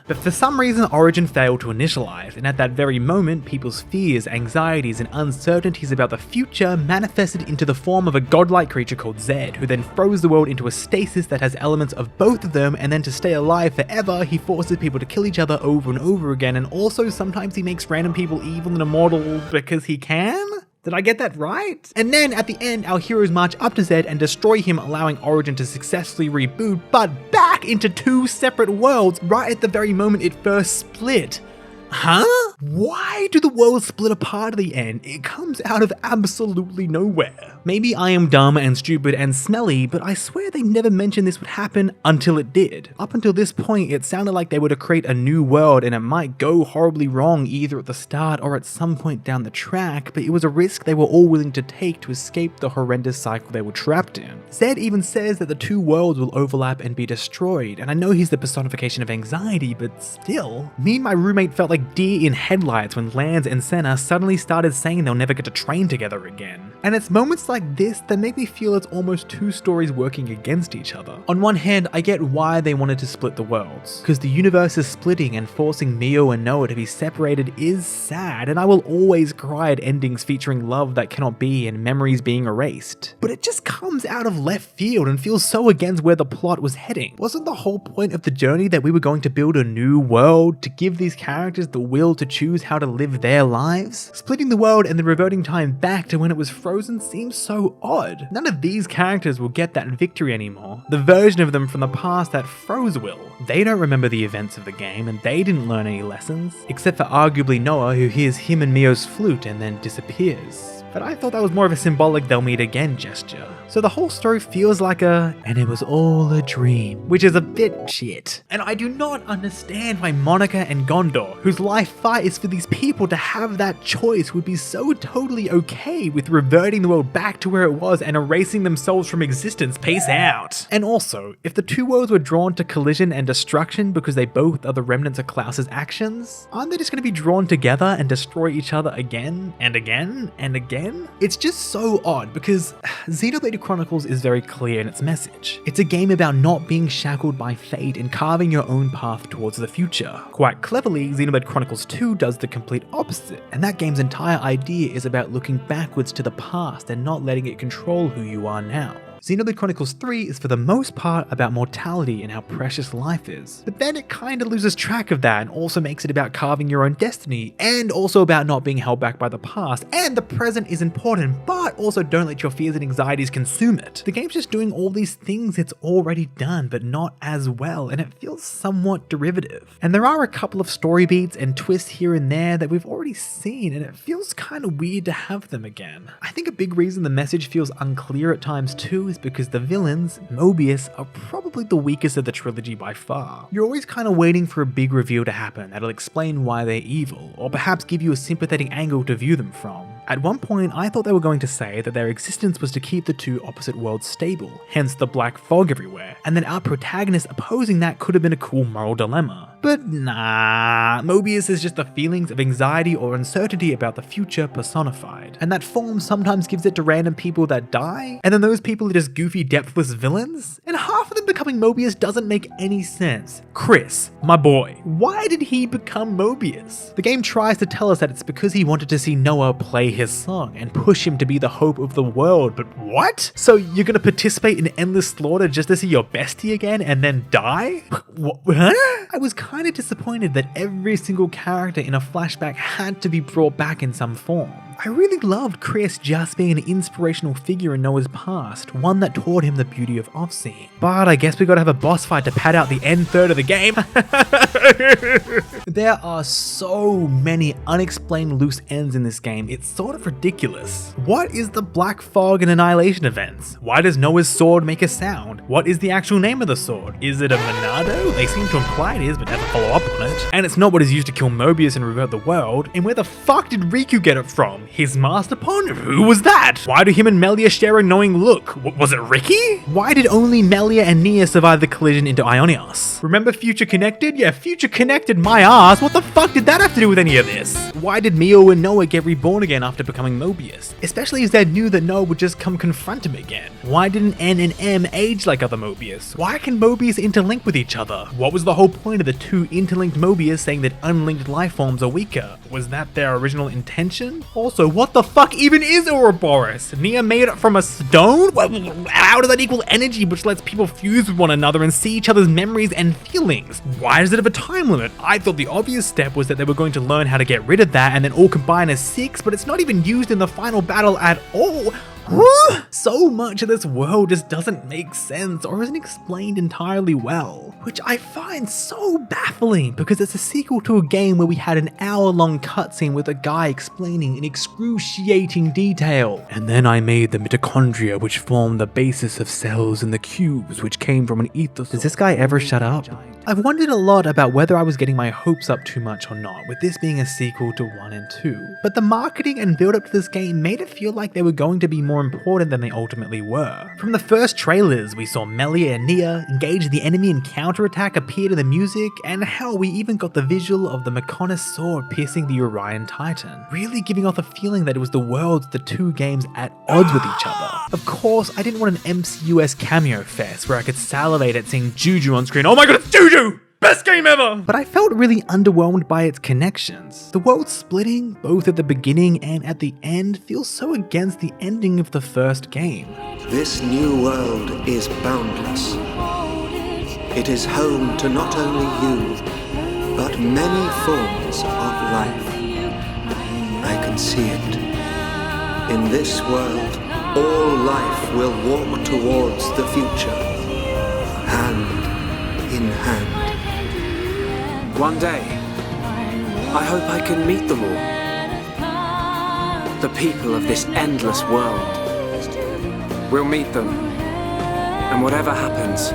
But for some reason, Origin failed to initialize, and at that very moment, people's fears, anxieties, and uncertainties about the future manifested into the form of a godlike creature called Zed, who then froze the world into a stasis that has elements of both of them, and then to stay alive forever, he forces people to kill each other over and over again, and also sometimes he makes random people evil and immortal because he can? Did I get that right? And then at the end, our heroes march up to Zed and destroy him, allowing Origin to successfully reboot, but back into two separate worlds right at the very moment it first split. Huh? Why do the worlds split apart at the end? It comes out of absolutely nowhere. Maybe I am dumb and stupid and smelly, but I swear they never mentioned this would happen until it did. Up until this point, it sounded like they were to create a new world and it might go horribly wrong either at the start or at some point down the track, but it was a risk they were all willing to take to escape the horrendous cycle they were trapped in. Zed even says that the two worlds will overlap and be destroyed, and I know he's the personification of anxiety, but still. Me and my roommate felt like deer in headlights when Lance and Senna suddenly started saying they'll never get to train together again. And it's moments like this that make me feel it's almost two stories working against each other. On one hand, I get why they wanted to split the worlds, because the universe is splitting and forcing Mio and Noah to be separated is sad, and I will always cry at endings featuring love that cannot be and memories being erased. But it just comes out of left field and feels so against where the plot was heading. Wasn't the whole point of the journey that we were going to build a new world, to give these characters the will to choose how to live their lives? Splitting the world and then reverting time back to when it was frozen seems so odd. None of these characters will get that victory anymore. The version of them from the past that froze will. They don't remember the events of the game and they didn't learn any lessons, except for arguably Noah, who hears him and Mio's flute and then disappears. But I thought that was more of a symbolic they'll meet again gesture. So the whole story feels like and it was all a dream, which is a bit shit. And I do not understand why Monica and Gondor, whose life fight is for these people to have that choice, would be so totally okay with reverting the world back to where it was and erasing themselves from existence. Peace out. And also, if the two worlds were drawn to collision and destruction because they both are the remnants of Klaus's actions, aren't they just going to be drawn together and destroy each other again and again and again? It's just so odd because Xenoblade Chronicles is very clear in its message. It's a game about not being shackled by fate and carving your own path towards the future. Quite cleverly, Xenoblade Chronicles 2 does the complete opposite, and that game's entire idea is about looking backwards to the past and not letting it control who you are now. Xenoblade Chronicles 3 is for the most part about mortality and how precious life is, but then it kinda loses track of that and also makes it about carving your own destiny, and also about not being held back by the past, and the present is important, but also don't let your fears and anxieties consume it. The game's just doing all these things it's already done, but not as well, and it feels somewhat derivative. And there are a couple of story beats and twists here and there that we've already seen, and it feels kinda weird to have them again. I think a big reason the message feels unclear at times too is because the villains, Mobius, are probably the weakest of the trilogy by far. You're always kinda waiting for a big reveal to happen that'll explain why they're evil, or perhaps give you a sympathetic angle to view them from. At one point, I thought they were going to say that their existence was to keep the two opposite worlds stable, hence the black fog everywhere, and that our protagonist opposing that could have been a cool moral dilemma. But nah, Mobius is just the feelings of anxiety or uncertainty about the future personified, and that form sometimes gives it to random people that die, and then those people are just goofy, depthless villains, and half of them becoming Mobius doesn't make any sense. Chris, my boy, why did he become Mobius? The game tries to tell us that it's because he wanted to see Noah play his song and push him to be the hope of the world, but what? So you're gonna participate in endless slaughter just to see your bestie again and then die? What? Huh? I was kinda disappointed that every single character in a flashback had to be brought back in some form. I really loved Chris just being an inspirational figure in Noah's past, one that taught him the beauty of off-seeing. But I guess we gotta have a boss fight to pad out the end third of the game. There are so many unexplained loose ends in this game, it's sort of ridiculous. What is the Black Fog and Annihilation events? Why does Noah's sword make a sound? What is the actual name of the sword? Is it a Monado? They seem to imply it is, but never follow up on it. And it's not what is used to kill Mobius and revert the world. And where the fuck did Riku get it from? His master pawn? Who was that? Why do him and Melia share a knowing look? Was it Ricky? Why did only Melia and Nia survive the collision into Ionios? Remember Future Connected? Yeah, Future Connected my ass. What the fuck did that have to do with any of this? Why did Mio and Noah get reborn again after becoming Mobius? Especially as they knew that Noah would just come confront him again. Why didn't N and M age like other Mobius? Why can Mobius interlink with each other? What was the whole point of the two interlinked Mobius saying that unlinked life forms are weaker? Was that their original intention? Also, what the fuck even is Ouroboros? Nia made it from a stone? How does that equal energy which lets people fuse with one another and see each other's memories and feelings? Why does it have a time limit? I thought the obvious step was that they were going to learn how to get rid of that and then all combine as 6, but it's not even used in the final battle at all. So much of this world just doesn't make sense or isn't explained entirely well, which I find so baffling because it's a sequel to a game where we had an hour-long cutscene with a guy explaining in excruciating detail. And then I made the mitochondria which form the basis of cells and the cubes which came from an ether. Does this guy ever shut up? I've wondered a lot about whether I was getting my hopes up too much or not, with this being a sequel to 1 and 2. But the marketing and build up to this game made it feel like they were going to be more important than they ultimately were. From the first trailers, we saw Melia and Nia engage the enemy and counterattack appear to the music, and hell, we even got the visual of the Mechonis sword piercing the Orion Titan, really giving off a feeling that it was the worlds of the two games at odds with each other. Of course, I didn't want an MCUS cameo fest where I could salivate at seeing Juju on screen. Oh my god, it's Juju! Best game ever! But I felt really underwhelmed by its connections. The world splitting, both at the beginning and at the end, feels so against the ending of the first game. This new world is boundless. It is home to not only you, but many forms of life. I can see it. In this world, all life will walk towards the future, hand in hand. One day, I hope I can meet them all. The people of this endless world. We'll meet them, and whatever happens,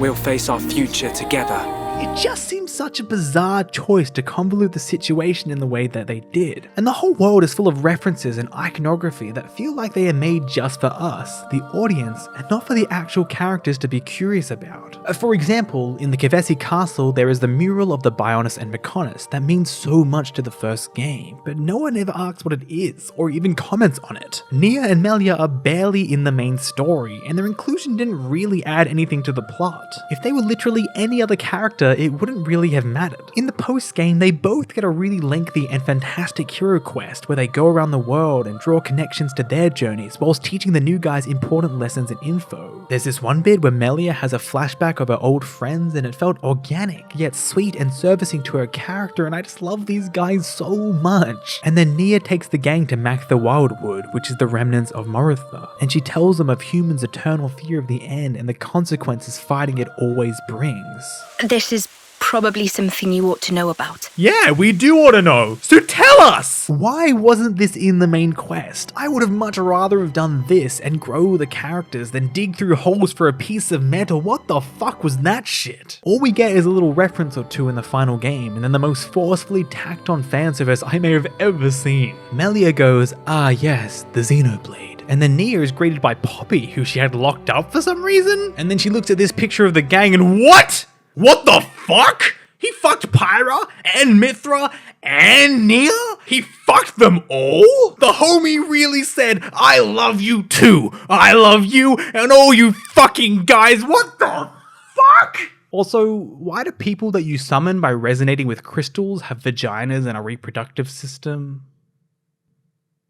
we'll face our future together. It just seems such a bizarre choice to convolute the situation in the way that they did. And the whole world is full of references and iconography that feel like they are made just for us, the audience, and not for the actual characters to be curious about. For example, in the Kevesi Castle, there is the mural of the Bionis and Mechonis that means so much to the first game, but no one ever asks what it is, or even comments on it. Nia and Melia are barely in the main story, and their inclusion didn't really add anything to the plot. If they were literally any other character later, it wouldn't really have mattered. In the post-game, they both get a really lengthy and fantastic hero quest where they go around the world and draw connections to their journeys whilst teaching the new guys important lessons and info. There's this one bit where Melia has a flashback of her old friends and it felt organic, yet sweet and servicing to her character, and I just love these guys so much. And then Nia takes the gang to Mac the Wildwood, which is the remnants of Moritha, and she tells them of humans' eternal fear of the end and the consequences fighting it always brings. This is probably something you ought to know about. Yeah, we do want to know, so tell us! Why wasn't this in the main quest? I would have much rather have done this and grow the characters than dig through holes for a piece of metal. What the fuck was that shit? All we get is a little reference or two in the final game, and then the most forcefully tacked on fan service I may have ever seen. Melia goes, "Ah yes, the Xenoblade." And then Nia is greeted by Poppy, who she had locked up for some reason. And then she looks at this picture of the gang and what? What the fuck? He fucked Pyra and Mithra and Nia? He fucked them all? The homie really said, "I love you too. I love you and all you fucking guys." What the fuck? Also, why do people that you summon by resonating with crystals have vaginas and a reproductive system?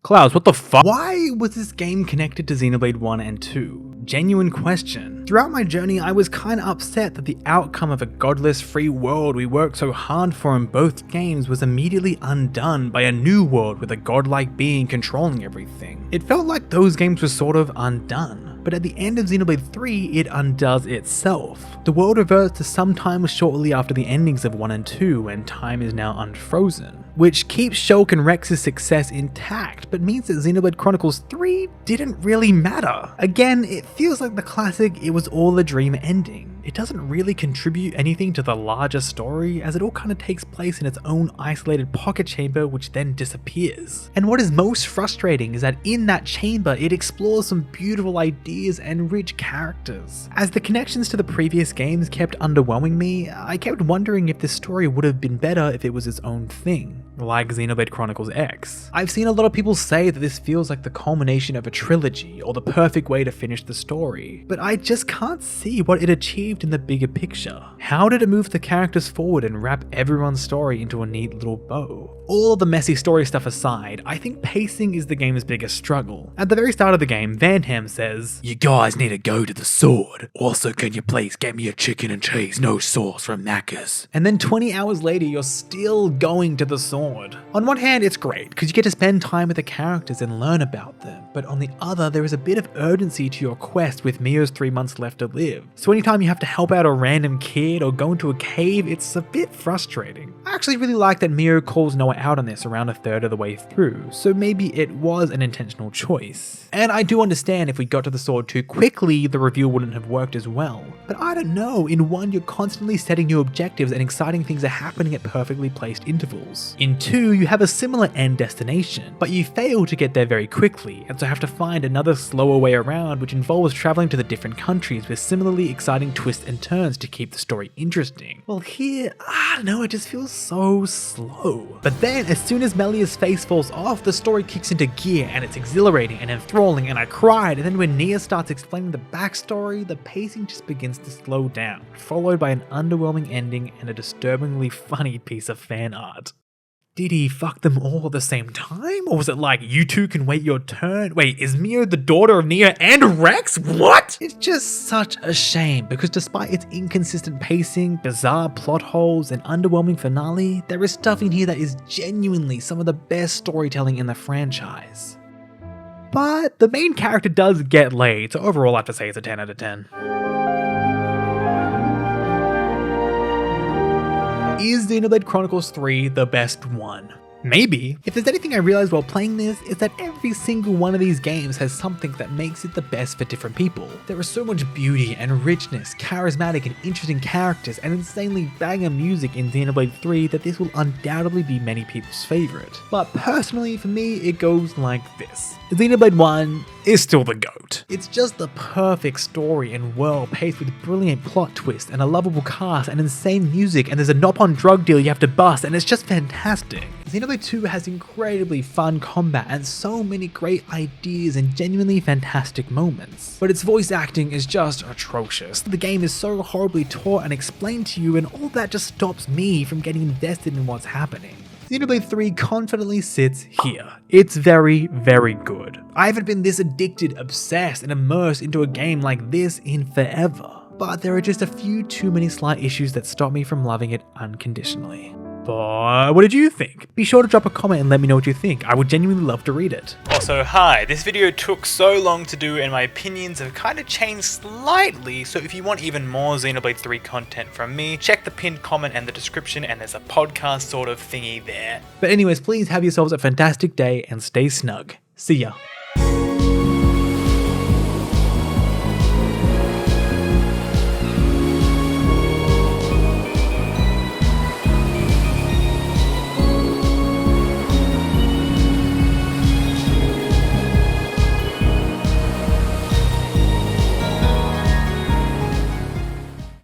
Klaus, what the fuck? Why was this game connected to Xenoblade 1 and 2? Genuine question. Throughout my journey, I was kinda upset that the outcome of a godless free world we worked so hard for in both games was immediately undone by a new world with a godlike being controlling everything. It felt like those games were sort of undone. But at the end of Xenoblade 3, it undoes itself. The world reverts to some time shortly after the endings of 1 and 2, and time is now unfrozen, which keeps Shulk and Rex's success intact, but means that Xenoblade Chronicles 3 didn't really matter. Again, it feels like the classic "it was all a dream" ending. It doesn't really contribute anything to the larger story, as it all kind of takes place in its own isolated pocket chamber which then disappears. And what is most frustrating is that in that chamber it explores some beautiful ideas and rich characters. As the connections to the previous games kept underwhelming me, I kept wondering if this story would have been better if it was its own thing, like Xenoblade Chronicles X. I've seen a lot of people say that this feels like the culmination of a trilogy or the perfect way to finish the story, but I just can't see what it achieved in the bigger picture. How did it move the characters forward and wrap everyone's story into a neat little bow? All the messy story stuff aside, I think pacing is the game's biggest struggle. At the very start of the game, Van Ham says, "You guys need to go to the sword. Also, can you please get me a chicken and cheese, no sauce from Macca's?" And then 20 hours later, you're still going to the sword. On one hand, it's great, because you get to spend time with the characters and learn about them. But on the other, there is a bit of urgency to your quest with Mio's 3 months left to live. So anytime you have to help out a random kid or go into a cave, it's a bit frustrating. I actually really like that Mio calls Noah out on this around a third of the way through, so maybe it was an intentional choice. And I do understand if we got to the sword too quickly, the reveal wouldn't have worked as well. But I don't know, in 1 you're constantly setting new objectives and exciting things are happening at perfectly placed intervals. In 2 you have a similar end destination, but you fail to get there very quickly, and so have to find another slower way around which involves traveling to the different countries with similarly exciting twists and turns to keep the story interesting. Well here, I don't know, it just feels so slow. But then as soon as Melia's face falls off, the story kicks into gear and it's exhilarating and enthralling and I cried, and then when Nia starts explaining the backstory, the pacing just begins to slow down, followed by an underwhelming ending and a disturbingly funny piece of fan art. Did he fuck them all at the same time? Or was it like, you two can wait your turn? Wait, is Mio the daughter of Nia and Rex? What? It's just such a shame, because despite its inconsistent pacing, bizarre plot holes, and underwhelming finale, there is stuff in here that is genuinely some of the best storytelling in the franchise. But the main character does get laid, so overall I have to say it's a 10 out of 10. Is Xenoblade Chronicles 3 the best one? Maybe. If there's anything I realized while playing this, is that every single one of these games has something that makes it the best for different people. There is so much beauty and richness, charismatic and interesting characters, and insanely banger music in Xenoblade 3 that this will undoubtedly be many people's favourite. But personally, for me, it goes like this. Xenoblade 1 is still the GOAT. It's just the perfect story and world paced with brilliant plot twists and a lovable cast and insane music, and there's a Nopon drug deal you have to bust, and it's just fantastic. Xenoblade 2 has incredibly fun combat and so many great ideas and genuinely fantastic moments, but its voice acting is just atrocious. The game is so horribly taught and explained to you, and all that just stops me from getting invested in what's happening. Xenoblade 3 confidently sits here. It's very, very good. I haven't been this addicted, obsessed, and immersed into a game like this in forever, but there are just a few too many slight issues that stop me from loving it unconditionally. But what did you think? Be sure to drop a comment and let me know what you think. I would genuinely love to read it. Also, hi, this video took so long to do and my opinions have kind of changed slightly, so if you want even more Xenoblade 3 content from me, check the pinned comment and the description, and there's a podcast sort of thingy there. But anyways, please have yourselves a fantastic day and stay snug. See ya.